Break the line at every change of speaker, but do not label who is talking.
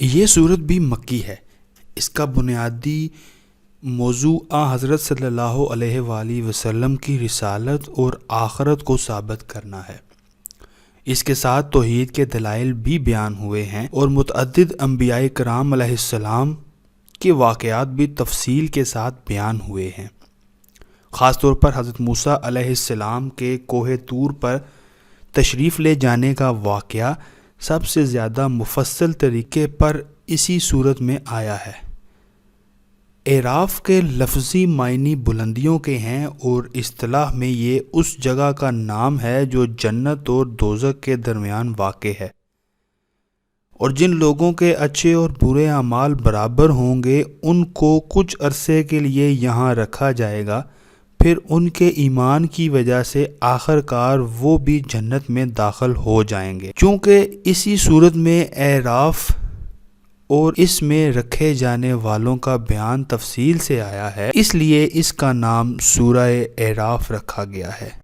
یہ صورت بھی مکی ہے۔ اس کا بنیادی موضوع حضرت صلی اللہ علیہ وآلہ وسلم کی رسالت اور آخرت کو ثابت کرنا ہے۔ اس کے ساتھ توحید کے دلائل بھی بیان ہوئے ہیں اور متعدد انبیاء کرام علیہ السلام کے واقعات بھی تفصیل کے ساتھ بیان ہوئے ہیں۔ خاص طور پر حضرت موسیٰ علیہ السلام کے کوہ طور پر تشریف لے جانے کا واقعہ سب سے زیادہ مفصل طریقے پر اسی صورت میں آیا ہے۔ اعراف کے لفظی معنی بلندیوں کے ہیں اور اصطلاح میں یہ اس جگہ کا نام ہے جو جنت اور دوزخ کے درمیان واقع ہے، اور جن لوگوں کے اچھے اور برے اعمال برابر ہوں گے ان کو کچھ عرصے کے لیے یہاں رکھا جائے گا، پھر ان کے ایمان کی وجہ سے آخر کار وہ بھی جنت میں داخل ہو جائیں گے۔ چونکہ اسی صورت میں اعراف اور اس میں رکھے جانے والوں کا بیان تفصیل سے آیا ہے، اس لیے اس کا نام سورہ اعراف رکھا گیا ہے۔